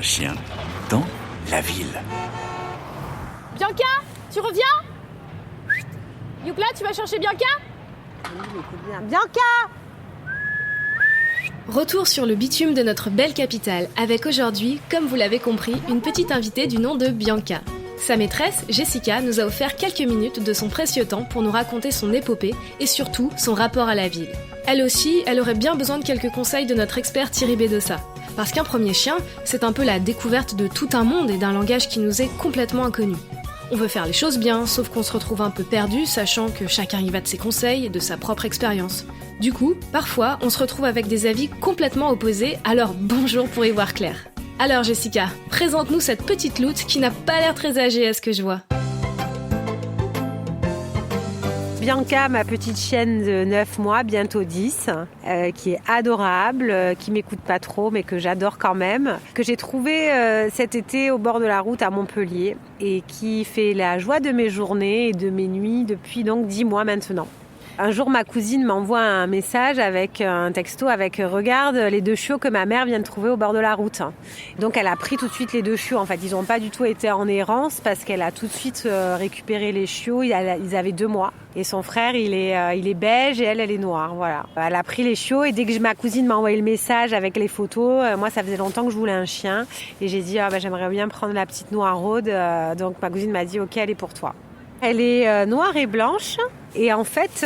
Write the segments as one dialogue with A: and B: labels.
A: un chien dans la ville.
B: Bianca, tu reviens? Youpla, tu vas chercher Bianca?
C: Bianca!
D: Retour sur le bitume de notre belle capitale, avec aujourd'hui, comme vous l'avez compris, une petite invitée du nom de Bianca. Sa maîtresse, Jessica, nous a offert quelques minutes de son précieux temps pour nous raconter son épopée et surtout son rapport à la ville. Elle aussi, elle aurait bien besoin de quelques conseils de notre expert Thierry Bedossa. Parce qu'un premier chien, c'est un peu la découverte de tout un monde et d'un langage qui nous est complètement inconnu. On veut faire les choses bien, sauf qu'on se retrouve un peu perdu, sachant que chacun y va de ses conseils et de sa propre expérience. Du coup, parfois, on se retrouve avec des avis complètement opposés, alors bonjour pour y voir clair. Alors Jessica, présente-nous cette petite loutre qui n'a pas l'air très âgée à ce que je vois.
C: Bianca, ma petite chienne de 9 mois, bientôt 10, qui est adorable, qui m'écoute pas trop mais que j'adore quand même, que j'ai trouvée cet été au bord de la route à Montpellier et qui fait la joie de mes journées et de mes nuits depuis donc 10 mois maintenant. Un jour, ma cousine m'envoie un message avec un texto avec « Regarde les 2 chiots que ma mère vient de trouver au bord de la route ». Donc elle a pris tout de suite les 2 chiots. En fait, ils n'ont pas du tout été en errance parce qu'elle a tout de suite récupéré les chiots. Ils avaient 2 mois. Et son frère, il est beige et elle est noire. Voilà. Elle a pris les chiots et dès que ma cousine m'a envoyé le message avec les photos, moi, ça faisait longtemps que je voulais un chien. Et j'ai dit j'aimerais bien prendre la petite noiraude. Donc ma cousine m'a dit « Ok, elle est pour toi ». Elle est noire et blanche et en fait,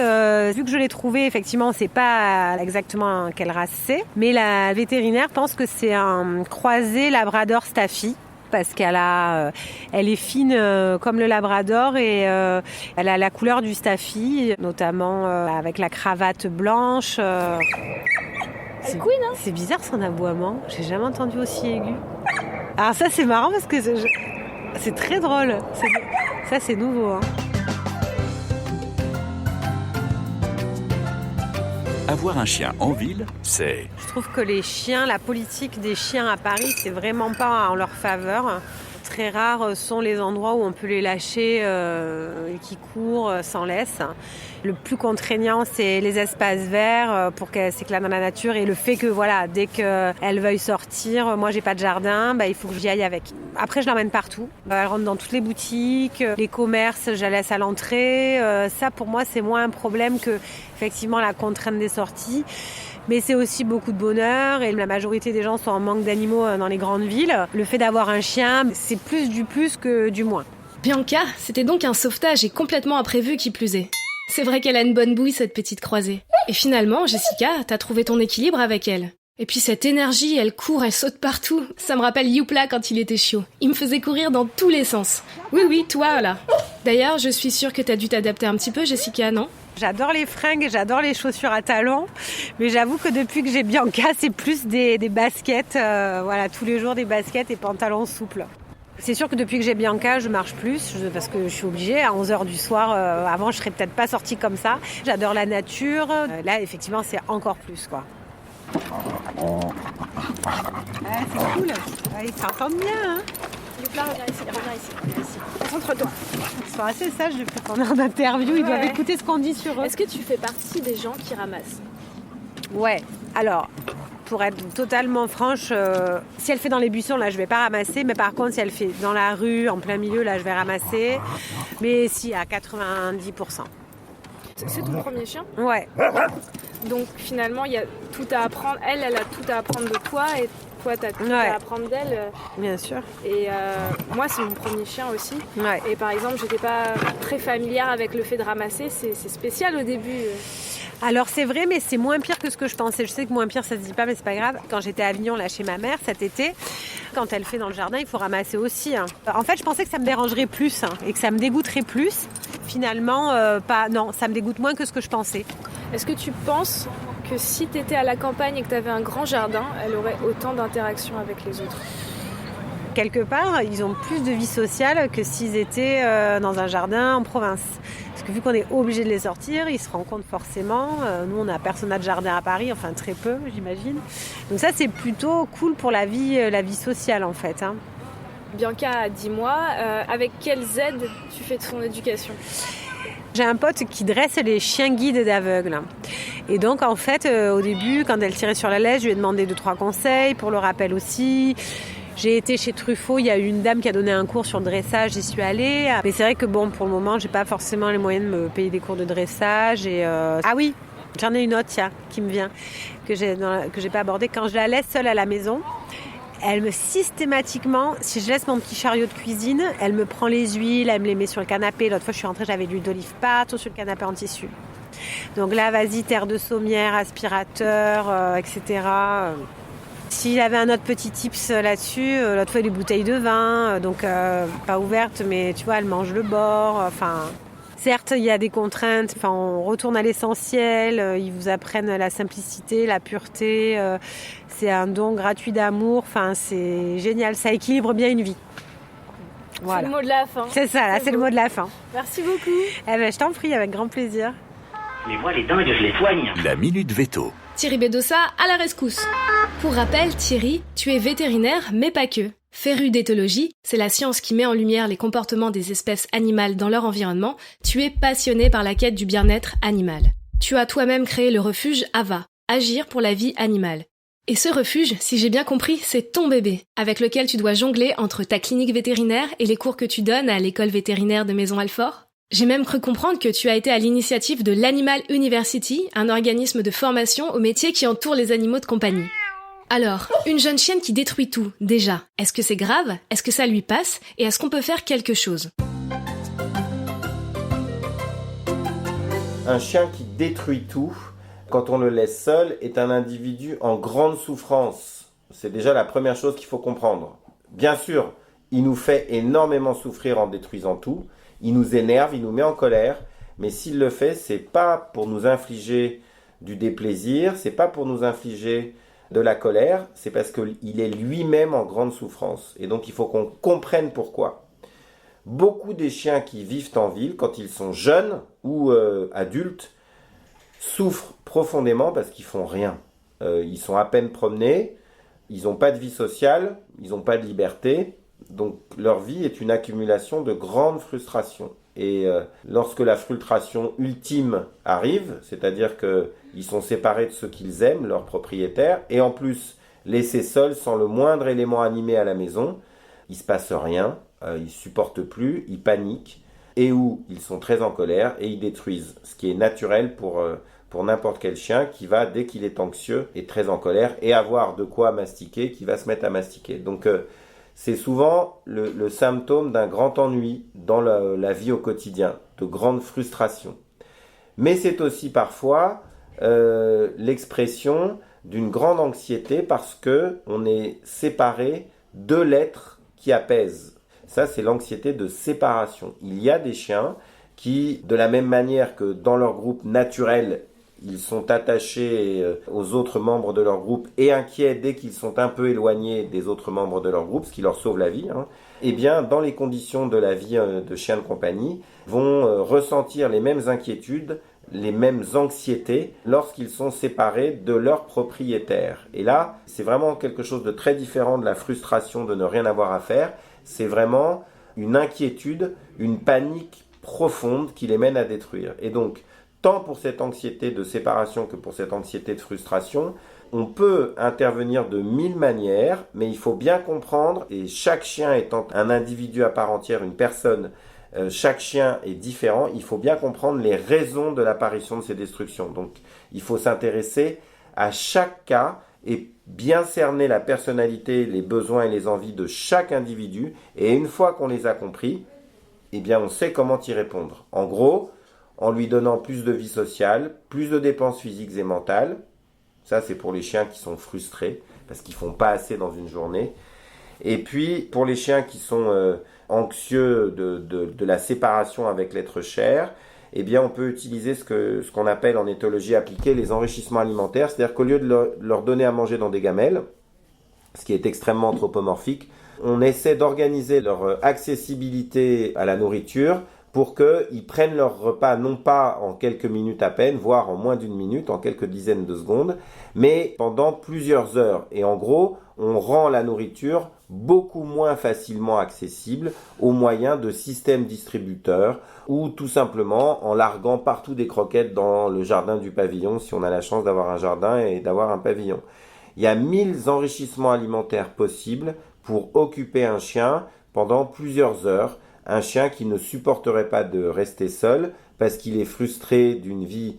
C: vu que je l'ai trouvée, effectivement, on ne sait pas exactement quelle race c'est, mais la vétérinaire pense que c'est un croisé Labrador Staffy parce elle est fine comme le Labrador et elle a la couleur du Staffy, notamment avec la cravate blanche.
B: Elle couine, hein?
C: C'est bizarre son aboiement, j'ai jamais entendu aussi aigu. Alors ça c'est marrant parce que c'est très drôle. Ça, c'est nouveau. Hein.
A: Avoir un chien en ville, c'est...
C: Je trouve que les chiens, la politique des chiens à Paris, c'est vraiment pas en leur faveur. Très rares sont les endroits où on peut les lâcher et qui courent sans laisse. Le plus contraignant, c'est les espaces verts pour qu'elles s'éclatent dans la nature et le fait que dès qu'elles veuillent sortir, moi j'ai pas de jardin, il faut que j'y aille avec. Après, je l'emmène partout. Elle rentre dans toutes les boutiques, les commerces, je la laisse à l'entrée. Ça, pour moi, c'est moins un problème que effectivement la contrainte des sorties. Mais c'est aussi beaucoup de bonheur et la majorité des gens sont en manque d'animaux dans les grandes villes. Le fait d'avoir un chien, c'est plus du plus que du moins.
D: Bianca, c'était donc un sauvetage et complètement imprévu qui plus est. C'est vrai qu'elle a une bonne bouille, cette petite croisée. Et finalement, Jessica, t'as trouvé ton équilibre avec elle. Et puis cette énergie, elle court, elle saute partout. Ça me rappelle Youpla quand il était chiot. Il me faisait courir dans tous les sens. Oui, toi là. D'ailleurs, je suis sûre que t'as dû t'adapter un petit peu, Jessica, non ?
C: J'adore les fringues et j'adore les chaussures à talons, mais j'avoue que depuis que j'ai Bianca, c'est plus des baskets, tous les jours des baskets et pantalons souples. C'est sûr que depuis que j'ai Bianca, je marche plus parce que je suis obligée. À 11h du soir, avant, je serais peut-être pas sortie comme ça. J'adore la nature. Là, effectivement, c'est encore plus, quoi. C'est cool. Ils s'entendent bien, hein.
B: Youpla, reviens ici. Concentre-toi.
C: Ils sont assez sages depuis qu'on est en interview. Ils doivent écouter ce qu'on dit sur eux.
B: Est-ce que tu fais partie des gens qui ramassent?
C: Ouais. Alors, pour être totalement franche, si elle fait dans les buissons, là, je vais pas ramasser. Mais par contre, si elle fait dans la rue, en plein milieu, là, je vais ramasser. Mais si, à 90%.
B: C'est ton premier chien?
C: Ouais.
B: Donc finalement, il y a tout à apprendre. Elle a tout à apprendre de toi et toi, tu as tout à apprendre d'elle.
C: Bien sûr.
B: Et moi, c'est mon premier chien aussi.
C: Ouais.
B: Et par exemple, j'étais pas très familière avec le fait de ramasser. C'est spécial au début.
C: Alors c'est vrai, mais c'est moins pire que ce que je pensais. Je sais que moins pire, ça se dit pas, mais c'est pas grave. Quand j'étais à Avignon, là, chez ma mère, cet été, quand elle fait dans le jardin, il faut ramasser aussi. Hein. En fait, je pensais que ça me dérangerait plus et que ça me dégoûterait plus. Finalement, pas. Non, ça me dégoûte moins que ce que je pensais.
B: Est-ce que tu penses que si tu étais à la campagne et que tu avais un grand jardin, elle aurait autant d'interactions avec les autres?
C: Quelque part, ils ont plus de vie sociale que s'ils étaient dans un jardin en province. Parce que vu qu'on est obligé de les sortir, ils se rencontrent forcément. Nous, on n'a personne de jardin à Paris, enfin très peu, j'imagine. Donc ça, c'est plutôt cool pour la vie sociale, en fait. Hein.
B: Bianca a 10 mois. Avec quelles aides tu fais de son éducation?
C: J'ai un pote qui dresse les chiens guides d'aveugles. Et donc, en fait, au début, quand elle tirait sur la laisse, je lui ai demandé 2-3 conseils pour le rappel aussi. J'ai été chez Truffaut, il y a eu une dame qui a donné un cours sur le dressage, j'y suis allée. Mais c'est vrai que pour le moment, j'ai pas forcément les moyens de me payer des cours de dressage. Ah oui, j'en ai une autre, qui me vient, que j'ai pas abordée. Quand je la laisse seule à la maison, elle me systématiquement, si je laisse mon petit chariot de cuisine, elle me prend les huiles, elle me les met sur le canapé. L'autre fois, je suis rentrée, j'avais de l'huile d'olive partout sur le canapé en tissu. Donc là, vas-y, terre de sommière, aspirateur, etc. S'il avait un autre petit tips là-dessus, l'autre fois, les bouteilles de vin, pas ouvertes, mais tu vois, elle mange le bord. Certes, il y a des contraintes, on retourne à l'essentiel, ils vous apprennent la simplicité, la pureté, c'est un don gratuit d'amour, c'est génial, ça équilibre bien une vie. Voilà.
B: C'est le mot de la fin.
C: C'est ça, là, c'est le mot de la fin.
B: Merci beaucoup.
C: Je t'en prie, avec grand plaisir.
E: Mais moi, les dingues, je les soigne.
A: La Minute Veto.
D: Thierry Bedossa à la rescousse. Pour rappel, Thierry, tu es vétérinaire, mais pas que. Féru d'éthologie, c'est la science qui met en lumière les comportements des espèces animales dans leur environnement. Tu es passionné par la quête du bien-être animal. Tu as toi-même créé le refuge AVA, Agir pour la vie animale. Et ce refuge, si j'ai bien compris, c'est ton bébé, avec lequel tu dois jongler entre ta clinique vétérinaire et les cours que tu donnes à l'école vétérinaire de Maison-Alfort. J'ai même cru comprendre que tu as été à l'initiative de l'Animal University, un organisme de formation aux métiers qui entourent les animaux de compagnie. Alors, une jeune chienne qui détruit tout, déjà, est-ce que c'est grave? Est-ce que ça lui passe? Et est-ce qu'on peut faire quelque chose?
F: Un chien qui détruit tout, quand on le laisse seul, est un individu en grande souffrance. C'est déjà la première chose qu'il faut comprendre. Bien sûr, il nous fait énormément souffrir en détruisant tout. Il nous énerve, il nous met en colère. Mais s'il le fait, c'est pas pour nous infliger du déplaisir, c'est pas pour nous infliger de la colère, c'est parce qu'il est lui-même en grande souffrance. Et donc il faut qu'on comprenne pourquoi. Beaucoup des chiens qui vivent en ville, quand ils sont jeunes ou adultes, souffrent profondément parce qu'ils font rien. Ils sont à peine promenés, ils n'ont pas de vie sociale, ils n'ont pas de liberté. Donc leur vie est une accumulation de grandes frustrations. Et lorsque la frustration ultime arrive, c'est-à-dire qu'ils sont séparés de ceux qu'ils aiment, leurs propriétaires, et en plus laissés seuls sans le moindre élément animé à la maison, il ne se passe rien, ils ne supportent plus, ils paniquent, et où ils sont très en colère et ils détruisent. Ce qui est naturel pour n'importe quel chien qui va, dès qu'il est anxieux, est très en colère, et avoir de quoi mastiquer, qui va se mettre à mastiquer. Donc c'est souvent le symptôme d'un grand ennui dans la vie au quotidien, de grandes frustrations. Mais c'est aussi parfois l'expression d'une grande anxiété parce qu'on est séparé de l'être qui apaise. Ça, c'est l'anxiété de séparation. Il y a des chiens qui, de la même manière que dans leur groupe naturel, ils sont attachés aux autres membres de leur groupe et inquiets dès qu'ils sont un peu éloignés des autres membres de leur groupe, ce qui leur sauve la vie, eh bien, dans les conditions de la vie de chien de compagnie, vont ressentir les mêmes inquiétudes, les mêmes anxiétés lorsqu'ils sont séparés de leur propriétaire. Et là, c'est vraiment quelque chose de très différent de la frustration de ne rien avoir à faire. C'est vraiment une inquiétude, une panique profonde qui les mène à détruire. Et donc, tant pour cette anxiété de séparation que pour cette anxiété de frustration, on peut intervenir de 1000 manières, mais il faut bien comprendre, et chaque chien étant un individu à part entière, une personne, chaque chien est différent, il faut bien comprendre les raisons de l'apparition de ces destructions. Donc il faut s'intéresser à chaque cas et bien cerner la personnalité, les besoins et les envies de chaque individu, et une fois qu'on les a compris, eh bien on sait comment y répondre. En gros, en lui donnant plus de vie sociale, plus de dépenses physiques et mentales. Ça, c'est pour les chiens qui sont frustrés, parce qu'ils ne font pas assez dans une journée. Et puis, pour les chiens qui sont anxieux de la séparation avec l'être cher, eh bien, on peut utiliser ce qu'on appelle en éthologie appliquée les enrichissements alimentaires. C'est-à-dire qu'au lieu de leur donner à manger dans des gamelles, ce qui est extrêmement anthropomorphique, on essaie d'organiser leur accessibilité à la nourriture pour qu'ils prennent leur repas non pas en quelques minutes à peine, voire en moins d'une minute, en quelques dizaines de secondes, mais pendant plusieurs heures. Et en gros, on rend la nourriture beaucoup moins facilement accessible au moyen de systèmes distributeurs ou tout simplement en larguant partout des croquettes dans le jardin du pavillon si on a la chance d'avoir un jardin et d'avoir un pavillon. Il y a 1000 enrichissements alimentaires possibles pour occuper un chien pendant plusieurs heures. Un chien qui ne supporterait pas de rester seul parce qu'il est frustré d'une vie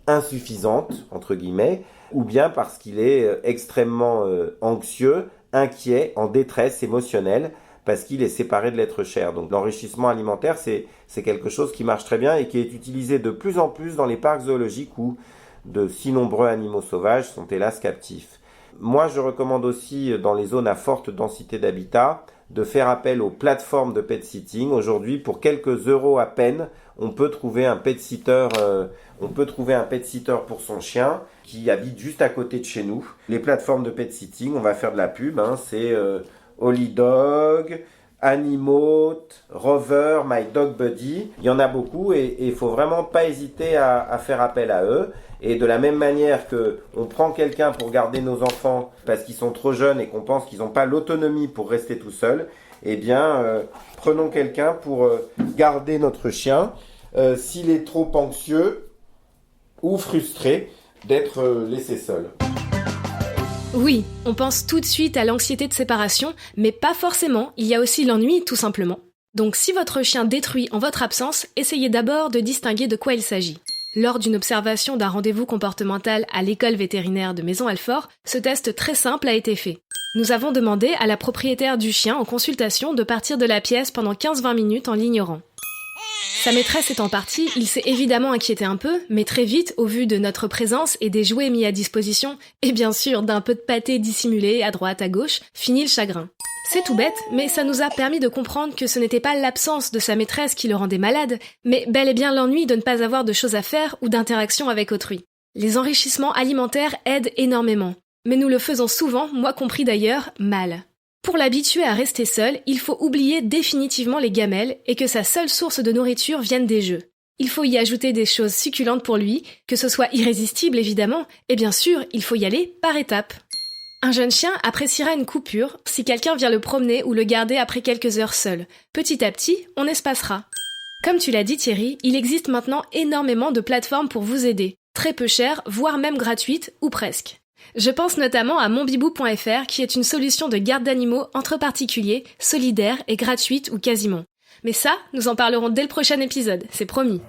F: insuffisante, entre guillemets, ou bien parce qu'il est extrêmement anxieux, inquiet, en détresse émotionnelle, parce qu'il est séparé de l'être cher. Donc l'enrichissement alimentaire, c'est quelque chose qui marche très bien et qui est utilisé de plus en plus dans les parcs zoologiques où de si nombreux animaux sauvages sont hélas captifs. Moi, je recommande aussi, dans les zones à forte densité d'habitat, de faire appel aux plateformes de pet sitting. Aujourd'hui, pour quelques euros à peine, on peut trouver un pet sitter pour son chien qui habite juste à côté de chez nous. Les plateformes de pet sitting, on va faire de la pub, c'est Holidog, Animote, Rover, My Dog Buddy. Il y en a beaucoup et il faut vraiment pas hésiter à faire appel à eux. Et de la même manière que on prend quelqu'un pour garder nos enfants parce qu'ils sont trop jeunes et qu'on pense qu'ils n'ont pas l'autonomie pour rester tout seuls, prenons quelqu'un pour garder notre chien s'il est trop anxieux ou frustré d'être laissé seul.
D: Oui, on pense tout de suite à l'anxiété de séparation, mais pas forcément, il y a aussi l'ennui tout simplement. Donc si votre chien détruit en votre absence, essayez d'abord de distinguer de quoi il s'agit. Lors d'une observation d'un rendez-vous comportemental à l'école vétérinaire de Maison-Alfort, ce test très simple a été fait. Nous avons demandé à la propriétaire du chien en consultation de partir de la pièce pendant 15-20 minutes en l'ignorant. Sa maîtresse étant partie, il s'est évidemment inquiété un peu, mais très vite, au vu de notre présence et des jouets mis à disposition, et bien sûr d'un peu de pâté dissimulé à droite à gauche, finit le chagrin. C'est tout bête, mais ça nous a permis de comprendre que ce n'était pas l'absence de sa maîtresse qui le rendait malade, mais bel et bien l'ennui de ne pas avoir de choses à faire ou d'interaction avec autrui. Les enrichissements alimentaires aident énormément, mais nous le faisons souvent, moi compris d'ailleurs, mal. Pour l'habituer à rester seul, il faut oublier définitivement les gamelles et que sa seule source de nourriture vienne des jeux. Il faut y ajouter des choses succulentes pour lui, que ce soit irrésistible évidemment, et bien sûr, il faut y aller par étapes. Un jeune chien appréciera une coupure si quelqu'un vient le promener ou le garder après quelques heures seul. Petit à petit, on espacera. Comme tu l'as dit Thierry, il existe maintenant énormément de plateformes pour vous aider. Très peu chères, voire même gratuites, ou presque. Je pense notamment à monbibou.fr qui est une solution de garde d'animaux entre particuliers, solidaire et gratuite ou quasiment. Mais ça, nous en parlerons dès le prochain épisode, c'est promis.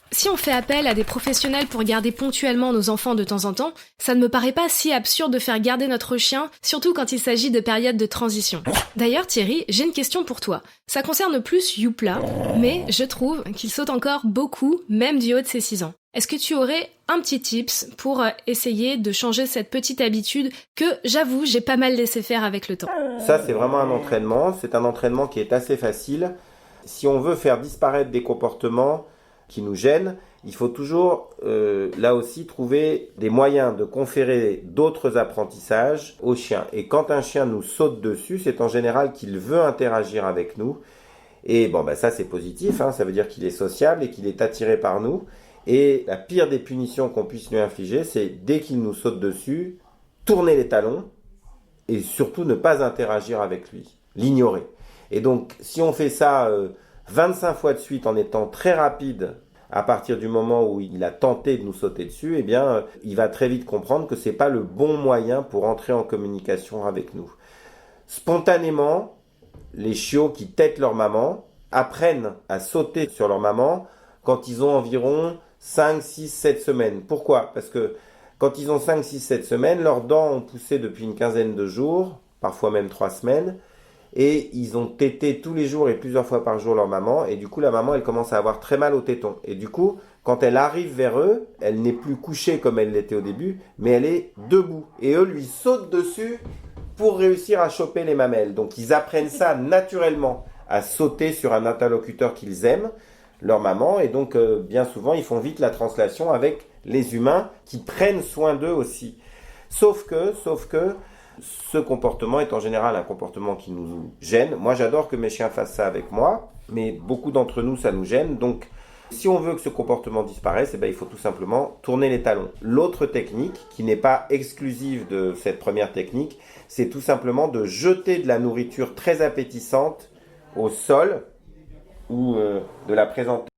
D: Si on fait appel à des professionnels pour garder ponctuellement nos enfants de temps en temps, ça ne me paraît pas si absurde de faire garder notre chien, surtout quand il s'agit de périodes de transition. D'ailleurs Thierry, j'ai une question pour toi. Ça concerne plus Youpla, mais je trouve qu'il saute encore beaucoup, même du haut de ses 6 ans. Est-ce que tu aurais un petit tips pour essayer de changer cette petite habitude que, j'avoue, j'ai pas mal laissé faire avec le temps?
F: Ça, c'est vraiment un entraînement. C'est un entraînement qui est assez facile. Si on veut faire disparaître des comportements qui nous gênent, il faut toujours, là aussi, trouver des moyens de conférer d'autres apprentissages au chien. Et quand un chien nous saute dessus, c'est en général qu'il veut interagir avec nous. Et ça, c'est positif, ça veut dire qu'il est sociable et qu'il est attiré par nous. Et la pire des punitions qu'on puisse lui infliger, c'est dès qu'il nous saute dessus, tourner les talons et surtout ne pas interagir avec lui, l'ignorer. Et donc, si on fait ça 25 fois de suite en étant très rapide à partir du moment où il a tenté de nous sauter dessus, il va très vite comprendre que c'est pas le bon moyen pour entrer en communication avec nous. Spontanément, les chiots qui têtent leur maman apprennent à sauter sur leur maman quand ils ont environ 5, 6, 7 semaines. Pourquoi ? Parce que quand ils ont 5, 6, 7 semaines, leurs dents ont poussé depuis une quinzaine de jours, parfois même 3 semaines, et ils ont tété tous les jours et plusieurs fois par jour leur maman, et du coup la maman elle commence à avoir très mal au téton. Et du coup, quand elle arrive vers eux, elle n'est plus couchée comme elle l'était au début, mais elle est debout. Et eux lui sautent dessus pour réussir à choper les mamelles. Donc ils apprennent ça naturellement, à sauter sur un interlocuteur qu'ils aiment, leur maman, et donc bien souvent ils font vite la translation avec les humains qui prennent soin d'eux aussi. Sauf que ce comportement est en général un comportement qui nous gêne. Moi j'adore que mes chiens fassent ça avec moi, mais beaucoup d'entre nous ça nous gêne. Donc si on veut que ce comportement disparaisse, il faut tout simplement tourner les talons. L'autre technique, qui n'est pas exclusive de cette première technique, c'est tout simplement de jeter de la nourriture très appétissante au sol, ou de la présenter